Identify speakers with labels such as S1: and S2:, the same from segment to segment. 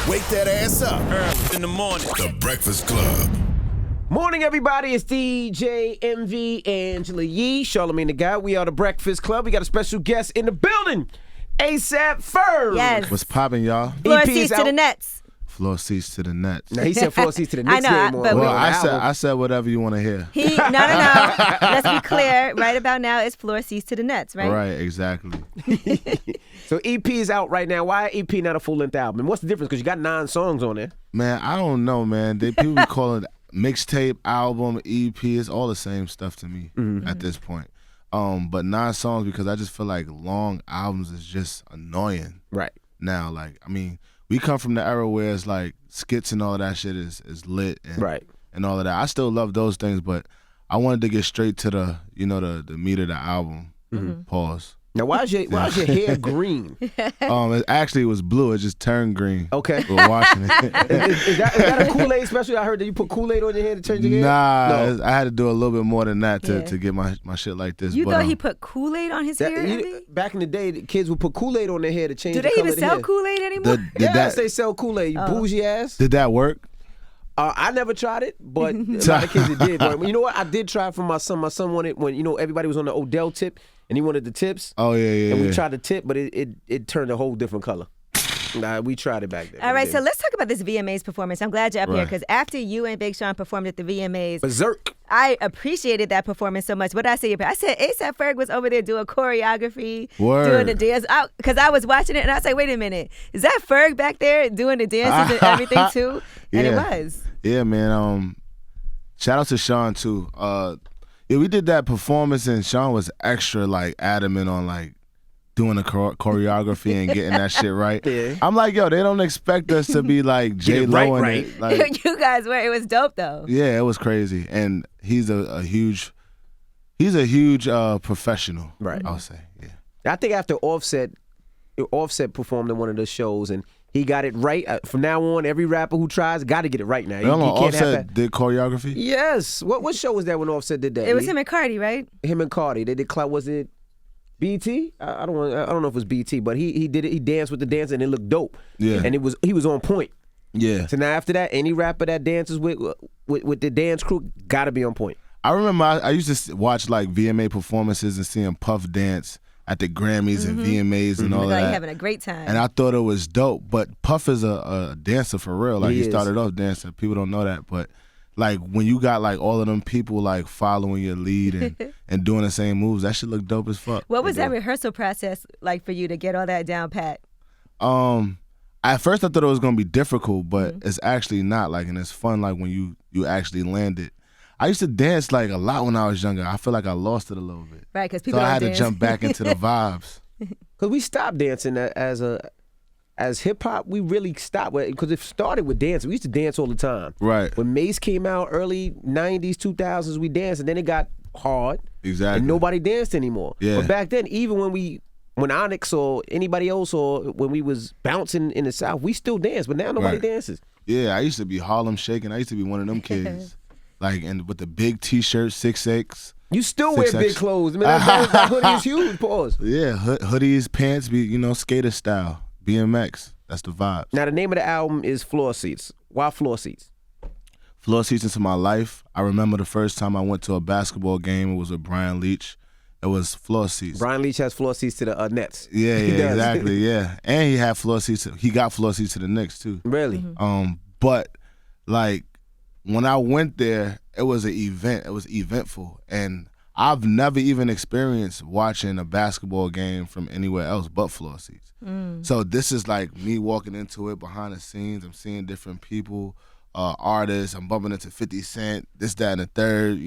S1: Wake that ass up.
S2: Early in the morning.
S1: The Breakfast Club.
S3: Morning, everybody. It's DJ MV, Angela Yee, Charlamagne the Guy. We are the Breakfast Club. We got a special guest in the building, APFerg.
S4: Yes.
S5: What's popping, y'all?
S4: Floor
S3: EP
S4: seats
S3: is
S4: to the
S3: out.
S4: Nets.
S5: Floor seats to the Nets.
S3: Now, he said floor seats to the next
S4: I know,
S3: game.
S4: but
S5: Well,
S3: on
S5: I said whatever you want to hear.
S4: No. Let's be clear. Right about now, it's floor seats to the Nets, right?
S5: Right, exactly.
S3: So EP is out right now. Why EP not a full-length album? And what's the difference? Because you got 9 songs on there.
S5: Man, I don't know, man. People be calling it mixtape, album, EP. It's all the same stuff to me at this point. But 9 songs because I just feel like long albums is just annoying.
S3: Right.
S5: Now, like, I mean, we come from the era where it's like skits and all of that shit is lit and,
S3: Right.
S5: and all of that. I still love those things, but I wanted to get straight to the meat of the album. Pause.
S3: Now, why is your hair green?
S5: It actually was blue. It just turned green.
S3: Okay.
S5: We're washing it.
S3: Is that a Kool-Aid special? I heard that you put Kool-Aid on your hair to change your hair?
S5: Nah,
S3: No.
S5: I had to do a little bit more than that
S4: Yeah.
S5: to get my shit like this.
S4: You
S5: but,
S4: thought he put Kool-Aid on his hair, Andy?
S3: Back in the day, the kids would put Kool-Aid on their hair to change
S4: Do
S3: the
S4: they
S3: color
S4: even
S3: of the
S4: sell
S3: hair.
S4: Kool-Aid anymore?
S3: Yes, they sell Kool-Aid, you bougie ass.
S5: Did that work?
S3: I never tried it, but a lot of kids it did. But you know what? I did try it for my son. My son wanted when everybody was on the Odell tip, and he wanted the tips.
S5: Oh yeah.
S3: And we tried the tip, but it turned a whole different color. Nah, we tried it back then.
S4: All right, so let's talk about this VMAs performance. I'm glad you're up here
S5: Right.
S4: because after you and Big Sean performed at the VMAs,
S3: Berserk.
S4: I appreciated that performance so much. What did I say? I said APFerg was over there doing choreography,
S5: Word.
S4: doing the dance. Because I was watching it and I was like, wait a minute, is that Ferg back there doing the dances and everything too? And it was.
S5: Yeah, man. Shout out to Sean too. Yeah, we did that performance and Sean was extra like adamant on like doing the choreography and getting that shit right.
S3: Yeah.
S5: I'm like, yo, they don't expect us to be like J Lo and
S3: right.
S5: it. Like,
S4: You guys were. It was dope though.
S5: yeah, it was crazy, and he's a huge professional.
S3: Right.
S5: I'll say, yeah.
S3: I think after Offset performed in one of the shows and he got it right. From now on, every rapper who tries got to get it right now. You can't have
S5: Offset
S3: that.
S5: did choreography.
S3: Yes. What show was that when Offset did that?
S4: It was him and Cardi, right?
S3: Him and Cardi. They did clout. Was it BT? I don't know if it was BT, but he did it. He danced with the dancer and it looked dope.
S5: Yeah.
S3: And he was on point.
S5: Yeah.
S3: So now after that, any rapper that dances with the dance crew got to be on point.
S5: I remember I used to watch like VMA performances and seeing Puff dance at the Grammys and VMAs and all
S4: Like
S5: that.
S4: having a great time.
S5: And I thought it was dope. But Puff is a dancer for real. Like
S3: He
S5: he
S3: is.
S5: started off dancing. People don't know that. But like when you got like all of them people like following your lead and doing the same moves, that shit look dope as fuck.
S4: What was that rehearsal process like for you to get all that down pat?
S5: At first I thought it was gonna be difficult, but it's actually not. Like, and it's fun like when you actually land it. I used to dance like a lot when I was younger. I feel like I lost it a little bit.
S4: Right, because people
S5: So I
S4: don't
S5: had
S4: dance.
S5: to jump back into the vibes.
S3: Because we stopped dancing as hip hop. We really stopped because it started with dancing. We used to dance all the time.
S5: Right.
S3: When Mace came out, early 90s, 2000s, we danced, and then it got hard.
S5: Exactly.
S3: And nobody danced anymore.
S5: Yeah.
S3: But back then, even when Onyx or anybody else or when we was bouncing in the South, we still danced, but now nobody
S5: Right.
S3: dances.
S5: Yeah, I used to be Harlem shaking. I used to be one of them kids. Like, and with the big T-shirt, 6'6".
S3: You still wear
S5: 6X.
S3: big clothes. I mean, that hoodie is huge, pause.
S5: Yeah, hoodies, pants, be skater style, BMX. That's the vibe.
S3: Now, the name of the album is Floor Seats. Why Floor Seats?
S5: Floor seats into my life. I remember the first time I went to a basketball game. It was with Brian Leach. It was floor seats.
S3: Brian Leach has floor seats to the Nets.
S5: Yeah,
S3: He does.
S5: exactly. Yeah, and he had floor seats. He got floor seats to the Knicks too.
S3: Really?
S5: But like when I went there, it was an event. It was eventful, and I've never even experienced watching a basketball game from anywhere else but floor seats. So this is like me walking into it behind the scenes. I'm seeing different people, artists. I'm bumping into 50 Cent, this, that, and the third.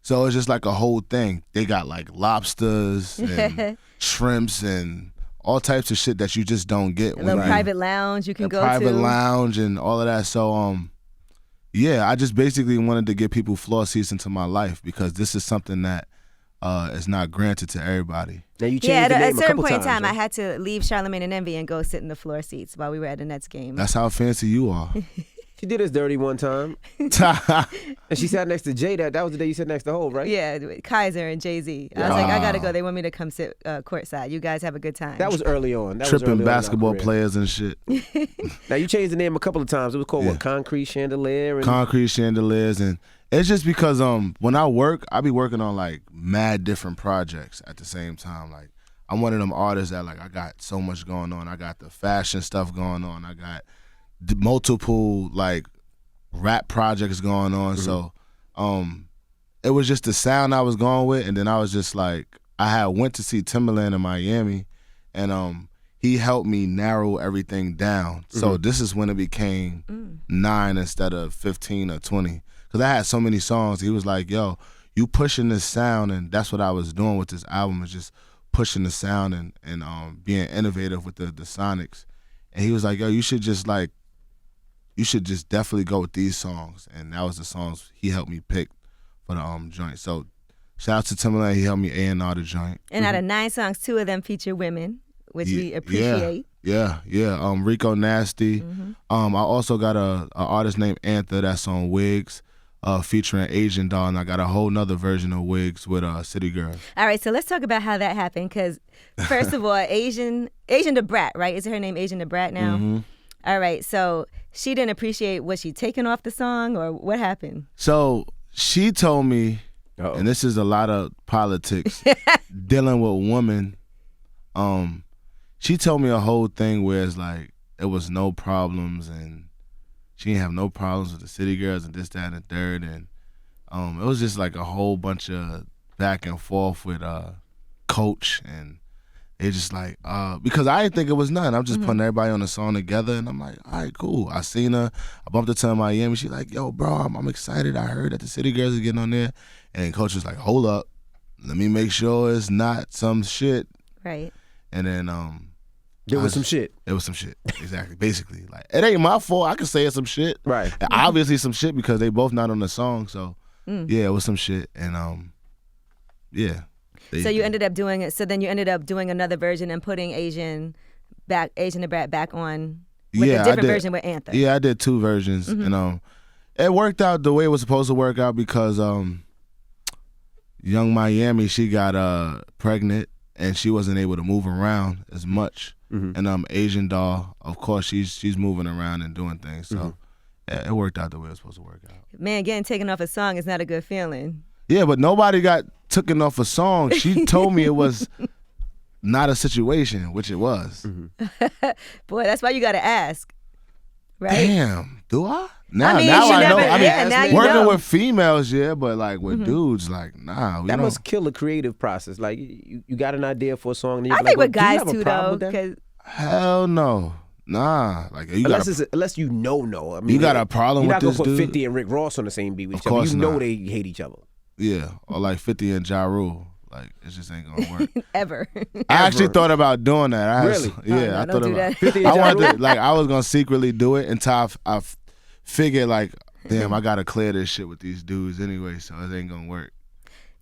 S5: So it's just like a whole thing. They got like lobsters and shrimps and all types of shit that you just don't get.
S4: A little private lounge you can go to.
S5: Private lounge and all of that. So yeah, I just basically wanted to get people floor seats into my life because this is something that is not granted to everybody.
S3: Now you changed
S4: Yeah,
S3: the
S4: at
S3: name
S4: a certain
S3: couple
S4: point in
S3: times,
S4: time, I
S3: right?
S4: had to leave Charlamagne and Envy and go sit in the floor seats while we were at the Nets game.
S5: That's how fancy you are.
S3: She did us dirty one time. And she sat next to Jay. That was the day you sat next to Hov, right?
S4: Yeah, Kaiser and Jay-Z. I was like, I gotta go. They want me to come sit courtside. You guys have a good time.
S3: That was early on.
S5: Tripping basketball players and shit.
S3: Now, you changed the name a couple of times. It was called, what, Concrete Chandelier?
S5: Concrete Chandeliers. And it's just because when I work, I be working on, like, mad different projects at the same time. Like, I'm one of them artists that, like, I got so much going on. I got the fashion stuff going on. I got multiple, like, rap projects going on. So it was just the sound I was going with. And then I was just like, I had went to see Timberland in Miami, and he helped me narrow everything down. So this is when it became 9 instead of 15 or 20. Because I had so many songs. He was like, yo, you pushing this sound, and that's what I was doing with this album, is just pushing the sound and being innovative with the sonics. And he was like, yo, you should just definitely go with these songs. And that was the songs he helped me pick for the joint. So shout out to Timberland. He helped me A&R the joint.
S4: And out of 9 songs, 2 of them feature women, which we appreciate.
S5: Yeah. Rico Nasty. I also got a artist named Antha that's on Wigs, featuring Asian Doll, and I got a whole nother version of Wigs with City Girl.
S4: All right, so let's talk about how that happened. Because first of all, Asian the Brat, right? Is her name Asian the Brat now? All right, so she didn't appreciate, was she taken off the song, or what happened?
S5: So she told me, and this is a lot of politics, dealing with women. She told me a whole thing where it's like it was no problems, and she didn't have no problems with the City Girls and this, that, and the third. And it was just like a whole bunch of back and forth with Coach, and it's just like, because I didn't think it was nothing. I'm just putting everybody on the song together, and I'm like, all right, cool. I seen her. I bumped into her in Miami. She's like, yo, bro, I'm excited. I heard that the City Girls are getting on there. And Coach was like, hold up. Let me make sure it's not some shit.
S4: Right.
S5: And then
S3: there was some shit.
S5: It was some shit. Exactly. Basically. Like, it ain't my fault. I can say it's some shit.
S3: Right.
S5: Obviously some shit because they both not on the song. So yeah, it was some shit. And yeah.
S4: So you ended up doing it. So then you ended up doing another version and putting Asian the Brat back on with a different version with Anthem.
S5: Yeah, I did 2 versions, and it worked out the way it was supposed to work out because Young Miami, she got pregnant and she wasn't able to move around as much, and Asian Doll, of course, she's moving around and doing things. So yeah, it worked out the way it was supposed to work out.
S4: Man, getting taken off a song is not a good feeling.
S5: Yeah, but nobody got taken off a song. She told me it was not a situation, which it was.
S4: Boy, that's why you got to ask, right?
S5: Damn, do I? Now I know.
S4: Now you
S5: working
S4: know.
S5: with females, yeah, but like with dudes, like nah.
S3: That must kill the creative process. Like you got an idea for a song, and you
S4: I think with guys too, though. Because
S5: hell no. Nah, like
S3: unless you know. I mean,
S5: you got a problem with this dude.
S3: You're not gonna put 50 and Rick Ross on the same beat with each other. You know they hate each other.
S5: Yeah, or like 50 and Ja Rule. Like it just ain't gonna work.
S4: Ever.
S5: I actually thought about doing that.
S3: Really?
S5: I thought
S4: do
S5: about.
S3: 50 and
S5: I
S3: Ja
S5: wanted
S3: Rule?
S5: to, like I was gonna secretly do it until I figured like, damn, I gotta clear this shit with these dudes anyway, so it ain't gonna work.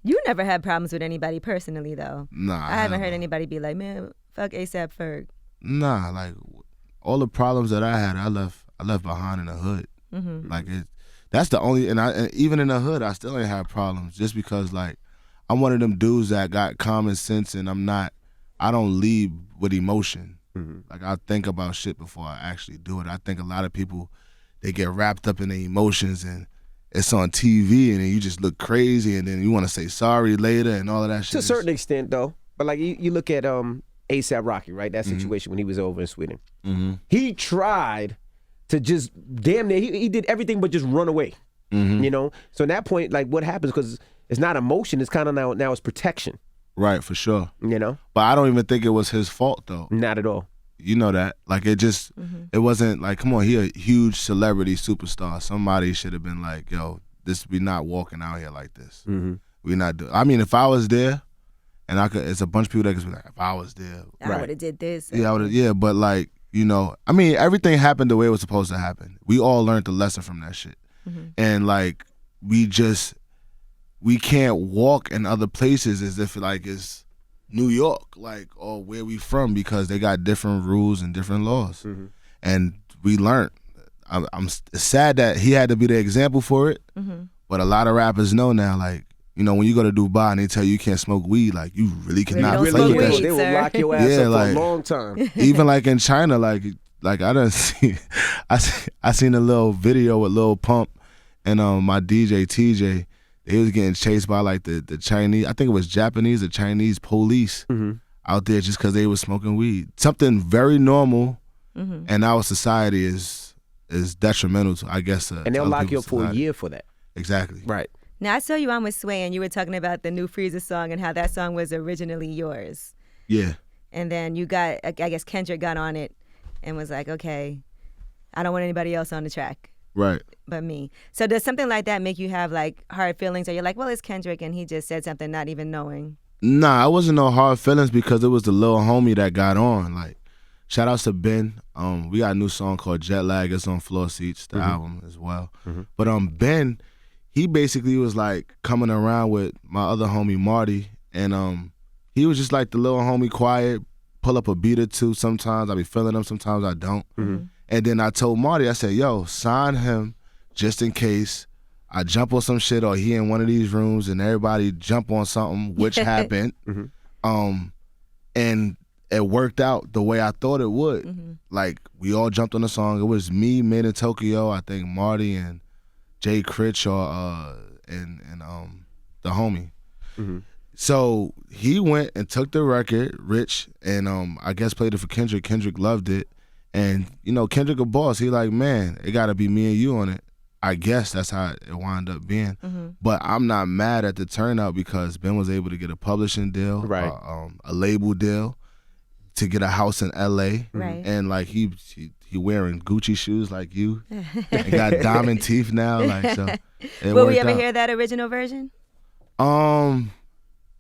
S4: You never had problems with anybody personally, though.
S5: Nah,
S4: I haven't heard anybody be like, man, fuck ASAP Ferg.
S5: Nah, like all the problems that I had, I left behind in the hood. Like that's the only, and even in the hood, I still ain't have problems just because like I'm one of them dudes that got common sense, and I don't lead with emotion. Like I think about shit before I actually do it. I think a lot of people, they get wrapped up in their emotions, and it's on TV, and then you just look crazy, and then you want to say sorry later and all of that shit.
S3: To a certain extent, though. But like you look at ASAP Rocky, right? That situation when he was over in Sweden. He tried to just damn near, he did everything but just run away. You know? So at that point, like what happens, because it's not emotion, it's kind of now it's protection.
S5: Right, for sure.
S3: You know?
S5: But I don't even think it was his fault, though.
S3: Not at all.
S5: You know that. Like, it just, it wasn't like, come on, he a huge celebrity superstar. Somebody should have been like, yo, we not walking out here like this. We not doing. I mean, if I was there, and it's a bunch of people that could be like, if I was there.
S4: I would have did this.
S5: Yeah, I would have, yeah, but like, you know, I mean, everything happened the way it was supposed to happen. We all learned the lesson from that shit. And like, we can't walk in other places as if like it's New York, like, or where we from, because they got different rules and different laws. And we learned. it's sad that he had to be the example for it. But a lot of rappers know now, like, you know, when you go to Dubai and they tell you can't smoke weed, like, you really cannot
S4: don't
S5: fake
S4: smoke
S5: that.
S4: weed.
S3: They will
S4: sir.
S3: lock your ass up
S5: like,
S3: for a long time.
S5: Even like in China, like I done see, I seen a little video with Lil Pump and my DJ TJ. They was getting chased by like the Chinese, I think it was Japanese or Chinese police out there just because they was smoking weed. Something very normal, and our society is detrimental to, I guess.
S3: And they'll lock you up for a year for that.
S5: Exactly.
S3: Right.
S4: Now, I saw you on with Sway, and you were talking about the new Freezer song and how that song was originally yours.
S5: Yeah.
S4: And then you got, I guess Kendrick got on it and was like, okay, I don't want anybody else on the track
S5: Right.
S4: but me. So does something like that make you have like hard feelings, or you're like, well, it's Kendrick and he just said something not even knowing?
S5: Nah, I wasn't no hard feelings because it was the little homie that got on. Like, shout outs to Ben. We got a new song called Jet Lag. It's on Floor Seats, the album as well. But Ben, he basically was like coming around with my other homie Marty, and he was just like the little homie, quiet, pull up a beat or two. Sometimes I be feeling him, sometimes I don't. And then I told Marty, I said, yo, sign him just in case I jump on some shit or he in one of these rooms and everybody jump on something, which happened. And it worked out the way I thought it would. Like, we all jumped on the song. It was me, Made in Tokyo, I think Marty and Jay Critchaw, and the homie. So he went and took the record, Rich, and I guess played it for Kendrick. Kendrick loved it. And, you know, Kendrick a boss. He like, man, it got to be me and you on it. I guess that's how it wound up being. But I'm not mad at the turnout because Ben was able to get a publishing deal,
S3: Right.
S5: A label deal, to get a house in L.A.
S4: Right.
S5: And, like, he wearing Gucci shoes like you. And got diamond teeth now. Like, so it
S4: Will we
S5: worked
S4: ever
S5: out.
S4: hear that original version?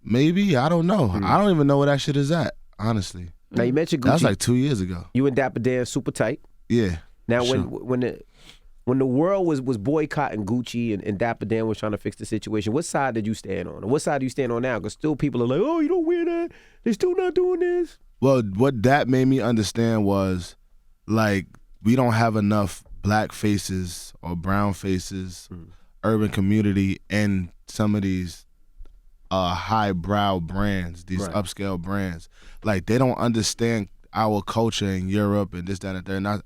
S5: Maybe. I don't know. I don't even know where that shit is at, honestly.
S3: Now, you mentioned Gucci.
S5: That was like 2 years ago.
S3: You and Dapper Dan super tight.
S5: Yeah.
S3: Now,
S5: sure.
S3: when the world was boycotting Gucci and Dapper Dan was trying to fix the situation, what side did you stand on? Or what side do you stand on now? Because still people are like, oh, you don't wear that. They're still not doing this.
S5: Well, what that made me understand was, like, we don't have enough black faces or brown faces, urban community, in some of these highbrow brands, these
S3: Right.
S5: upscale brands. Like, they don't understand our culture in Europe and this, that, and the third.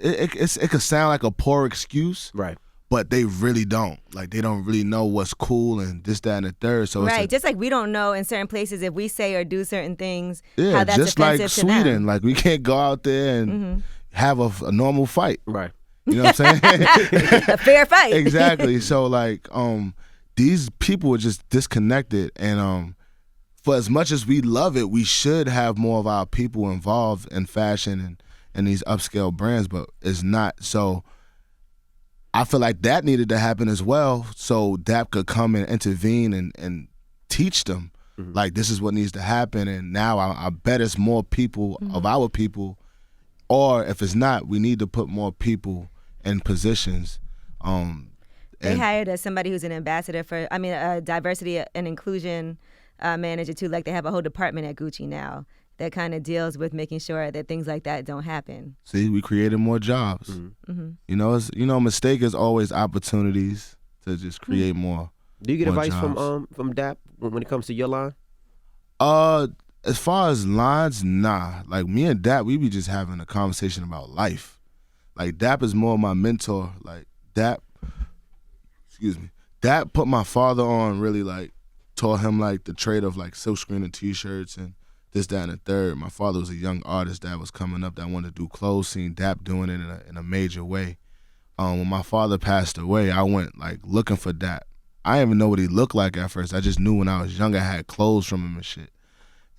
S5: It could sound like a poor excuse,
S3: Right.
S5: but they really don't. Like, they don't really know what's cool and this, that, and the third. So
S4: Right.
S5: it's
S4: Just like we don't know in certain places if we say or do certain things,
S5: yeah,
S4: how that's
S5: just like
S4: offensive to
S5: Sweden.
S4: them.
S5: Like, we can't go out there and have a normal fight.
S3: Right.
S5: You know what I'm saying?
S4: A fair fight.
S5: Exactly. So, like, these people are just disconnected, and for as much as we love it, we should have more of our people involved in fashion and these upscale brands, but it's not. So I feel like that needed to happen as well, so DAP could come and intervene and teach them, like, this is what needs to happen. And now I bet it's more people of our people, or if it's not, we need to put more people in positions.
S4: They hired somebody who's an ambassador for, a diversity and inclusion manager too. Like, they have a whole department at Gucci now that kind of deals with making sure that things like that don't happen.
S5: See, we created more jobs. You know, mistake is always opportunities to just create more.
S3: Do you get
S5: more
S3: advice
S5: jobs.
S3: from Dap when it comes to your line?
S5: As far as lines, nah. Like, me and Dap, we be just having a conversation about life. Like, Dap is more my mentor. Like, Dap put my father on, really, like, taught him, like, the trade of, like, silk screen and T-shirts and this, that, and the third. My father was a young artist that was coming up that wanted to do clothes, seen Dap doing it in a major way. When my father passed away, I went, like, looking for Dap. I didn't even know what he looked like at first. I just knew when I was younger I had clothes from him and shit.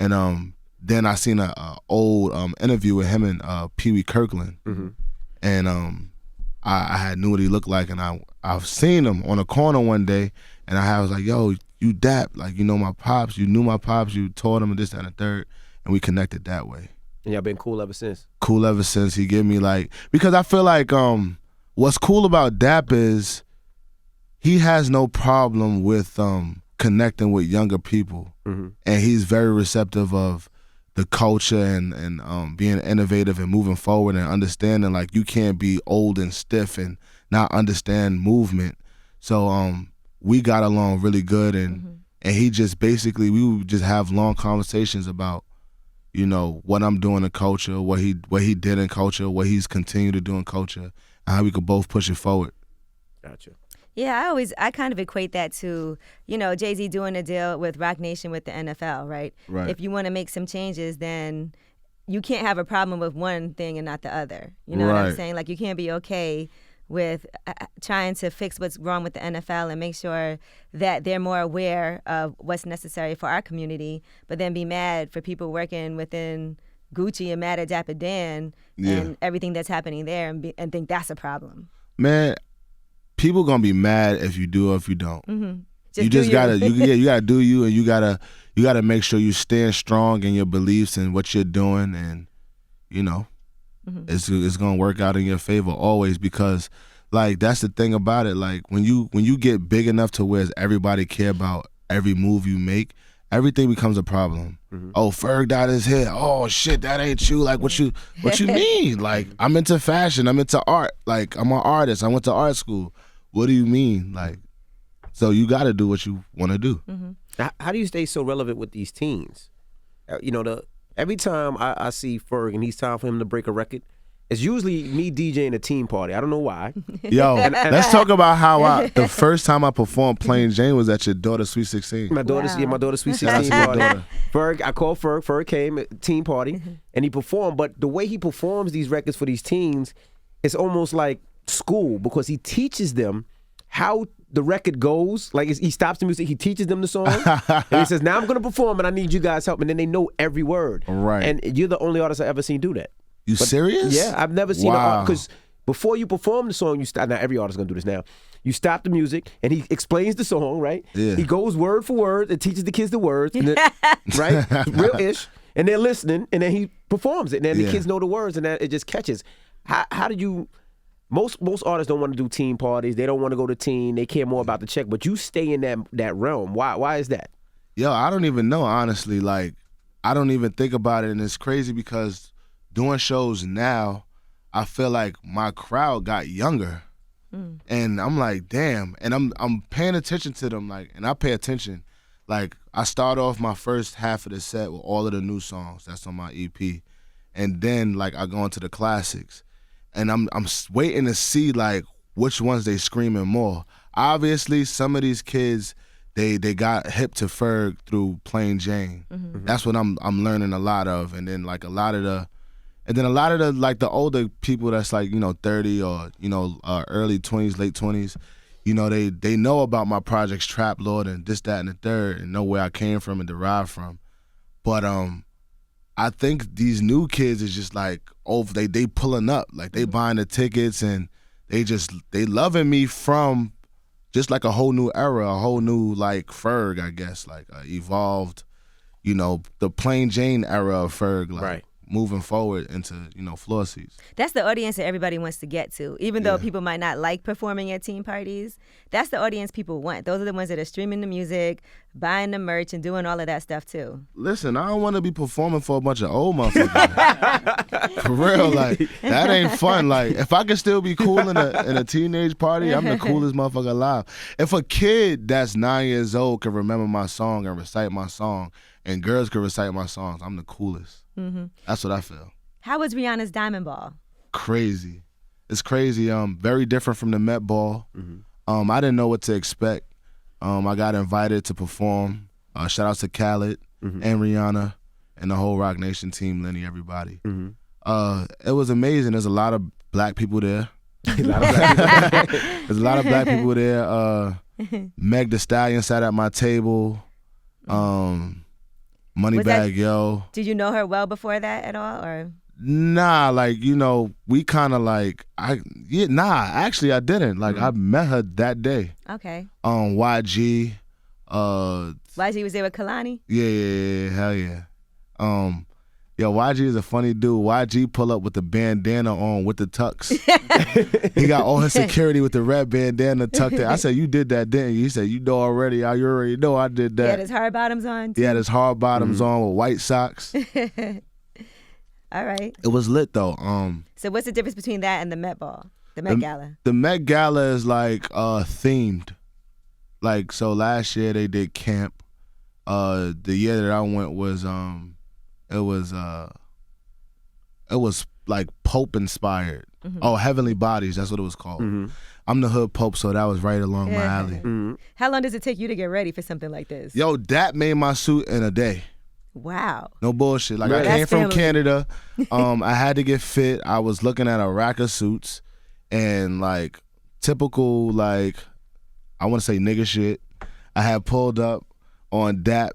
S5: And then I seen a old interview with him and Pee Wee Kirkland. And I had knew what he looked like, and I've seen him on a corner one day, and I was like, yo, you Dap, like, you know my pops, you knew my pops, you taught him and this, that, and the third, and we connected that way.
S3: And y'all been cool ever since?
S5: Cool ever since. He gave me, like, because I feel like what's cool about Dap is he has no problem with connecting with younger people, and he's very receptive of the culture and being innovative and moving forward and understanding like you can't be old and stiff and not understand movement. So we got along really good, and he just basically, we would just have long conversations about, you know, what I'm doing in culture, what he did in culture, what he's continued to do in culture, and how we could both push it forward.
S3: Gotcha.
S4: Yeah, I kind of equate that to, you know, Jay-Z doing a deal with Roc Nation with the NFL, right?
S5: Right.
S4: If you want to make some changes, then you can't have a problem with one thing and not the other. You know what I'm
S5: Right.
S4: saying? Like, you can't be okay with trying to fix what's wrong with the NFL and make sure that they're more aware of what's necessary for our community, but then be mad for people working within Gucci and mad at Dapper Dan and everything that's happening there and think that's a problem.
S5: Man, people gonna be mad if you do or if you don't.
S4: Mm-hmm.
S5: You just gotta do you, and you gotta make sure you stand strong in your beliefs and what you're doing, and you know, it's gonna work out in your favor always, because like that's the thing about it. Like when you get big enough to where everybody care about every move you make, everything becomes a problem. Oh, Ferg dyed his hair. Oh shit, that ain't you. Like what you mean? Like I'm into fashion. I'm into art. Like I'm an artist. I went to art school. What do you mean? Like, so you got to do what you want to do.
S3: How do you stay so relevant with these teens? You know, every time I see Ferg and he's time for him to break a record, it's usually me DJing a team party. I don't know why.
S5: Yo, let's talk about how the first time I performed Plain Jane was at your daughter's Sweet 16.
S3: My daughter's Sweet 16 party. Ferg, I called Ferg. Ferg came at team party and he performed. But the way he performs these records for these teens, it's almost like school, because he teaches them how the record goes. Like he stops the music, he teaches them the song, and he says, "Now I'm going to perform, and I need you guys' help." And then they know every word. Right. And you're the only artist I ever seen do that.
S5: You serious?
S3: Yeah, I've never seen an artist, because before you perform the song, you stop. Now every artist is gonna do this now. You stop the music and he explains the song, right? Yeah. He goes word for word and teaches the kids the words, and then, right? Real ish. And they're listening, and then he performs it, and then the kids know the words, and then it just catches. How do you? Most artists don't want to do team parties. They don't want to go to team. They care more about the check. But you stay in that realm. Why is that?
S5: Yo, I don't even know, honestly. Like, I don't even think about it, and it's crazy because doing shows now, I feel like my crowd got younger, and I'm like, damn. And I'm paying attention to them, like, and I pay attention. Like, I start off my first half of the set with all of the new songs that's on my EP, and then like I go into the classics, and I'm waiting to see like which ones they screaming more. Obviously, some of these kids they got hip to Ferg through Plain Jane. That's what I'm learning a lot of, and then like a lot of the like the older people that's like 30 or early 20s, late 20s. They know about my projects, Trap Lord and this, that, and the third, and know where I came from and derived from. But I think these new kids is just like they pulling up, like they buying the tickets, and they loving me from just like a whole new era, a whole new like Ferg, I guess, like evolved, the Plain Jane era of Ferg, like. Right. Moving forward into, floor seats.
S4: That's the audience that everybody wants to get to. Even though people might not like performing at team parties, that's the audience people want. Those are the ones that are streaming the music, buying the merch, and doing all of that stuff too.
S5: Listen, I don't want to be performing for a bunch of old motherfuckers. For real, like, that ain't fun. Like, if I can still be cool in a teenage party, I'm the coolest motherfucker alive. If a kid that's 9 years old can remember my song and recite my song, and girls can recite my songs, I'm the coolest. That's what I feel.
S4: How was Rihanna's Diamond Ball?
S5: Crazy. It's crazy. Very different from the Met Ball. I didn't know what to expect. I got invited to perform. Shout out to Khaled and Rihanna and the whole Roc Nation team, Lenny, everybody. It was amazing. There's a lot of black people there. There's a lot of black people there. Meg Thee Stallion sat at my table. Moneybag Yo.
S4: Did you know her well before that at all, or?
S5: Nah, like, we kind of like, actually I didn't. Like, I met her that day.
S4: Okay.
S5: YG.
S4: YG was there with Kalani?
S5: Yeah, hell yeah. Yo, YG is a funny dude. YG pull up with the bandana on with the tux. He got all his security with the red bandana tucked in. I said, you did that, didn't you? He said, you know already. You already know I did that.
S4: He had his hard bottoms on, too?
S5: He had his hard bottoms on with white socks.
S4: All right.
S5: It was lit, though.
S4: So what's the difference between that and the Met Ball? The Met Gala?
S5: The Met Gala is like themed. Like, so last year they did camp. The year that I went was it was like Pope inspired. Oh, Heavenly Bodies, that's what it was called. I'm the hood Pope, so that was right along my alley.
S4: How long does it take you to get ready for something like this?
S5: Yo, that made my suit in a day.
S4: Wow.
S5: No bullshit. Like,
S3: Really?
S5: I came
S4: That's
S5: from
S4: family.
S5: Canada. I had to get fit. I was looking at a rack of suits and like typical, like, I want to say nigga shit. I had pulled up on DAP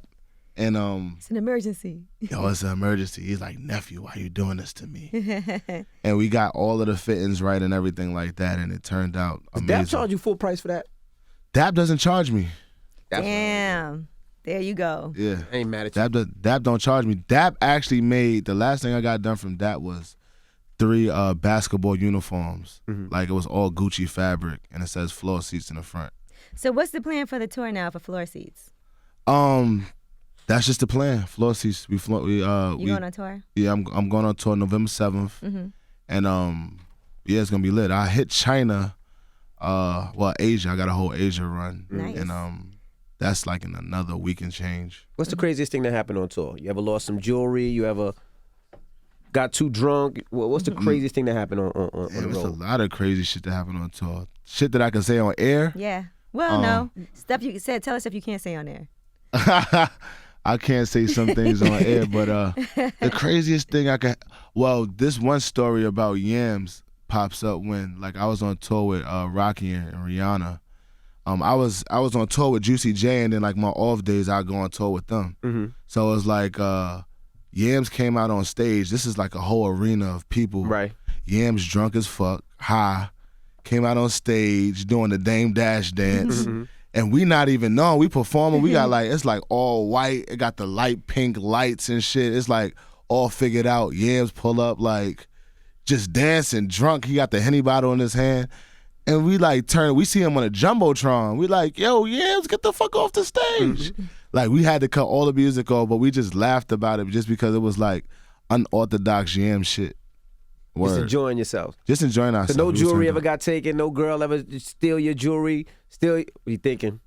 S5: and
S4: It's an emergency.
S5: yo, it's an emergency. He's like, nephew, why you doing this to me? And we got all of the fittings right and everything like that, and it turned out amazing.
S3: Dap charge you full price for that?
S5: DAP doesn't charge me.
S4: Damn. There you go.
S5: Yeah.
S3: I ain't mad at you.
S5: DAP don't charge me. DAP actually made, the last thing I got done from DAP was 3 basketball uniforms. Like, it was all Gucci fabric, and it says floor seats in the front.
S4: So what's the plan for the tour now for floor seats?
S5: That's just the plan. Floor seats.
S4: You going on tour?
S5: Yeah, I'm going on tour November 7th. And yeah, it's gonna be lit. I hit China, Asia. I got a whole Asia run.
S4: Nice.
S5: And that's like in another week and change.
S3: What's the craziest thing that happened on tour? You ever lost some jewelry? You ever got too drunk? What's the craziest thing that happened on the
S5: There's a
S3: road?
S5: lot of crazy shit that happened on tour. Shit that I can say on air.
S4: Yeah. Well, no. Stuff you said. Tell us if you can't say on air.
S5: I can't say some things on air, but the craziest thing this one story about Yams pops up when like I was on tour with Rocky and Rihanna. I was on tour with Juicy J, and then like my off days I go on tour with them. So it was like Yams came out on stage. This is like a whole arena of people.
S3: Right.
S5: Yams drunk as fuck, high, came out on stage doing the Dame Dash dance. And we not even knowing. We performing. We got like, it's like all white. It got the light pink lights and shit. It's like all figured out. Yams pull up like just dancing, drunk. He got the Henny bottle in his hand. And we like we see him on a Jumbotron. We like, yo, Yams, get the fuck off the stage. Like we had to cut all the music off, but we just laughed about it just because it was like unorthodox Yams shit. Word.
S3: Just enjoying yourself.
S5: Just enjoying ourselves.
S3: So no jewelry ever got taken? No girl ever steal your jewelry? What you thinking?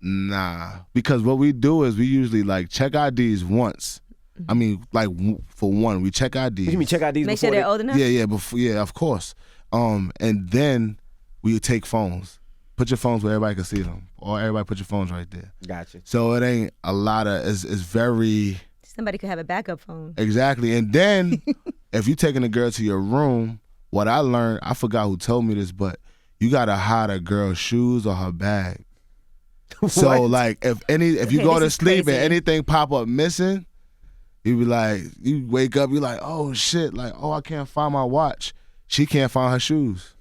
S5: Nah, because what we do is we usually like check IDs once. I mean, like for one, we check IDs.
S3: What you mean check IDs
S4: Make
S3: before
S4: sure they're old enough?
S5: Yeah, of course. And then we take phones. Put your phones where everybody can see them, or everybody put your phones right there.
S3: Gotcha.
S5: So it ain't a lot of. It's very.
S4: Somebody could have a backup phone.
S5: Exactly, and then if you taking a girl to your room, what I learned, I forgot who told me this, but you gotta hide a girl's shoes or her bag. So like if you go to sleep and anything pop up missing, you be like, you wake up, you like, oh shit, like, oh, I can't find my watch. She can't find her shoes.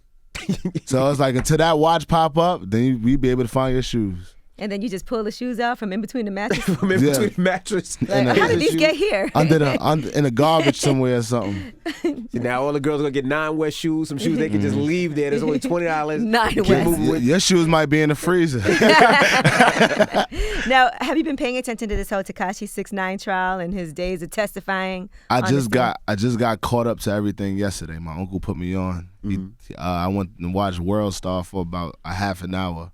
S5: So it's like until that watch pop up, then we be able to find your shoes.
S4: And then you just pull the shoes out from in between the mattress.
S3: From in between the mattress.
S4: Like, how did these get here?
S5: In the garbage somewhere or something.
S3: See, now all the girls gonna get 9 wet shoes, some shoes they can just leave there. There's only $20.
S4: 9
S3: You can't
S4: wet.
S3: move them with.
S5: Your shoes might be in the freezer.
S4: Now, have you been paying attention to this whole Tekashi 6ix9ine trial and his days of testifying?
S5: I just got caught up to everything yesterday. My uncle put me on. I went and watched World Star for about a half an hour.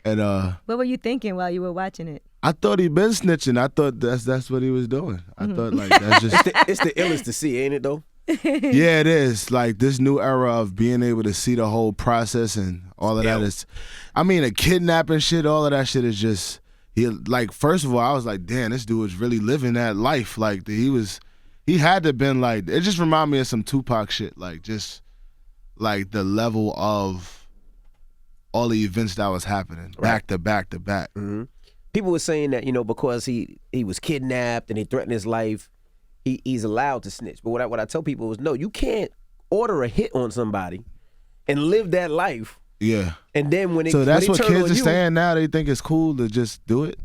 S5: And
S4: What were you thinking while you were watching it?
S5: I thought he'd been snitching. I thought that's what he was doing. I thought like that's just
S3: It's the illest to see, ain't it though?
S5: yeah, it is. Like this new era of being able to see the whole process and all of that is, I mean, a kidnapping shit, all of that shit is just, like, first of all, I was like, damn, this dude was really living that life. Like he had to been like, it just reminded me of some Tupac shit. Like just like the level of all the events that was happening back to back to back.
S3: People were saying that, because he was kidnapped and he threatened his life, he's allowed to snitch. But what I tell people is, no, you can't order a hit on somebody and live that life.
S5: Yeah.
S3: And then when
S5: so that's what
S3: turn
S5: kids
S3: on
S5: are
S3: you,
S5: saying now. They think it's cool to just do it.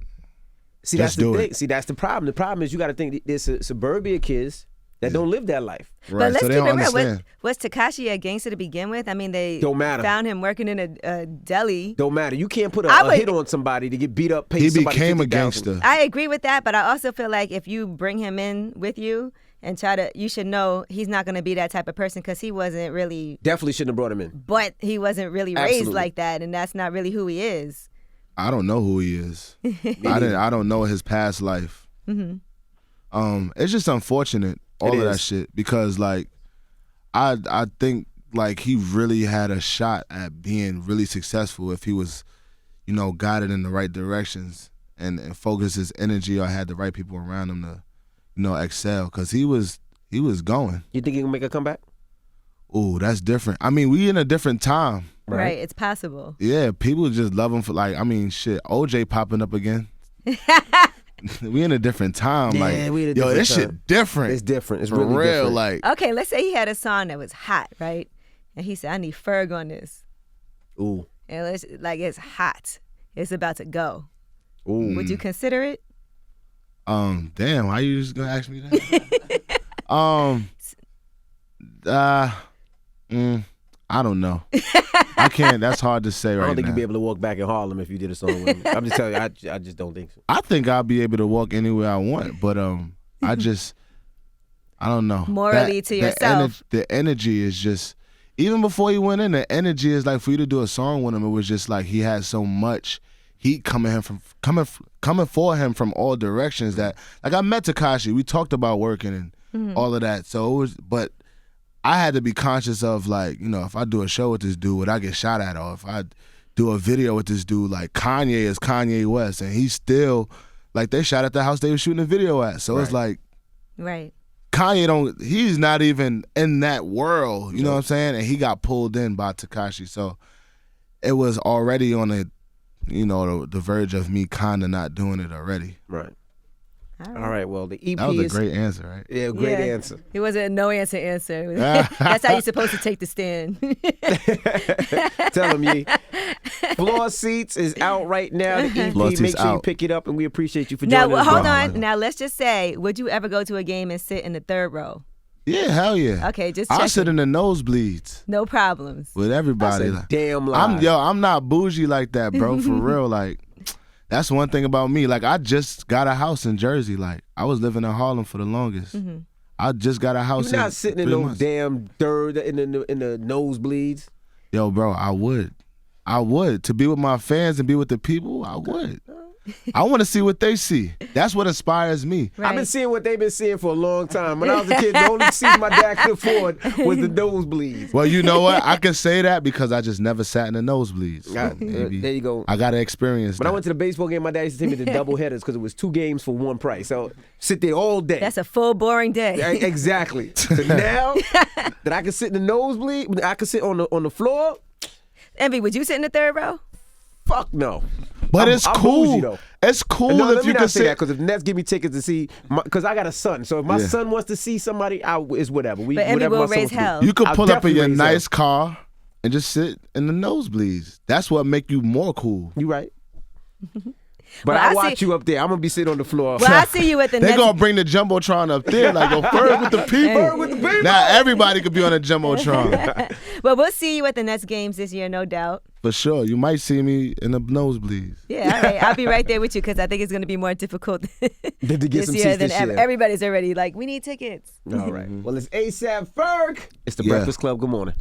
S3: See, that's the thing. See, that's the problem. The problem is you got to think there's suburbia kids that don't live that life.
S5: Right.
S4: But let's
S5: So they
S4: keep
S5: don't
S4: it real.
S5: understand.
S4: Was Tekashi a gangster to begin with? I mean, they
S3: Don't matter.
S4: found him working in a deli.
S3: Don't matter. You can't put a hit on somebody to get beat up. Pay
S5: He
S3: somebody
S5: became a
S3: $50,000.
S5: gangster.
S4: I agree with that, but I also feel like if you bring him in with you and you should know he's not going to be that type of person because he wasn't really.
S3: Definitely shouldn't have brought him in.
S4: But he wasn't really raised
S3: Absolutely.
S4: like that, and that's not really who he is.
S5: I don't know who he is. I don't know his past life. It's just unfortunate, all of that shit, because like I think like he really had a shot at being really successful if he was, guided in the right directions and focused his energy or had the right people around him to, excel. Because he was going.
S3: You think he can make a comeback?
S5: Ooh, that's different. I mean, we in a different time.
S4: Right, it's possible.
S5: Yeah, people just love him for shit. OJ popping up again. We in a different time.
S3: Yeah, we in a different
S5: this
S3: time.
S5: shit different.
S3: It's different. It's
S5: for
S3: really
S5: real.
S3: different.
S5: Like,
S4: Okay, let's say he had a song that was hot, right? And he said, "I need Ferg on this."
S3: Ooh.
S4: And it's hot. It's about to go.
S3: Ooh.
S4: Would you consider it?
S5: Damn, why you just gonna ask me that? I don't know. I can't. That's hard to say right now.
S3: I don't think you'd be able to walk back in Harlem if you did a song with him. I'm just telling you, I just don't think so.
S5: I think I'll be able to walk anywhere I want, but I don't know.
S4: Morally to yourself.
S5: The energy is just, even before he went in, the energy is like for you to do a song with him, it was just like he had so much heat coming for him from all directions that, like, I met Tekashi, we talked about working and all of that. So it was, but I had to be conscious of, like, if I do a show with this dude, would I get shot at? Or if I do a video with this dude, like Kanye is Kanye West, and he's still, like, they shot at the house they were shooting a video at. So it's like,
S4: right.
S5: Kanye he's not even in that world, you know what I'm saying? And he got pulled in by Tekashi. So it was already on the verge of me kind of not doing it already.
S3: Right. All right, well, the EP
S5: That was a great answer, right?
S3: Yeah, great answer.
S4: It wasn't a no answer. That's how you're supposed to take the stand.
S3: Tell him, Yee. Floor Seats is out right now. The EP, make sure you pick it up, and we appreciate you for joining us.
S4: Now, hold on. Now, let's just say, would you ever go to a game and sit in the third row?
S5: Yeah, hell yeah.
S4: Okay, just
S5: I
S4: check
S5: sit in the nosebleeds.
S4: No problems.
S5: With everybody.
S3: That's a damn lie.
S5: I'm not bougie like that, bro, for real. Like, that's one thing about me. Like, I just got a house in Jersey. Like, I was living in Harlem for the longest. I just got a house.
S3: You're not sitting in those damn third in the nosebleeds.
S5: Yo, bro, I would. To be with my fans and be with the people, I would. I want to see what they see. That's what inspires me.
S3: Right. I've been seeing what they've been seeing for a long time. When I was a kid, the only seats my dad could afford was the nosebleeds.
S5: Well, you know what? I can say that because I just never sat in the nosebleeds. So
S3: there you go.
S5: I got to experience
S3: When I went to the baseball game, my dad used to take me to double headers because it was 2 games for 1 price. So sit there all day.
S4: That's a full boring day.
S3: Exactly. So now that I can sit in the nosebleed, I can sit on the floor.
S4: Envy, would you sit in the third row?
S3: Fuck no.
S5: But it's cool.
S3: Though.
S5: It's cool
S3: no,
S5: if you can
S3: say that, because if the Nets give me tickets to see, because I got a son, so if my son wants to see somebody, it's whatever.
S4: But Envy will raise hell.
S5: You could pull up in your nice car and just sit in the nosebleeds. That's what make you more cool.
S3: You right. But I watch you up there. I'm going to be sitting on the floor.
S4: Well, I see you at the
S5: They're going to bring the Jumbotron up there. Like, go Ferg with the people.
S3: Ferg with the people.
S5: Now everybody could be on a Jumbotron.
S4: Well, we'll see you at the Nets games this year, no doubt.
S5: For sure. You might see me in the nosebleeds.
S4: Yeah, all right. I'll be right there with you because I think it's going to be more difficult
S3: to get
S4: this
S3: some
S4: year
S3: seats
S4: than
S3: this year.
S4: Everybody's already like, we need tickets.
S3: All right. Well, it's ASAP Ferg. It's the Breakfast Club. Good morning.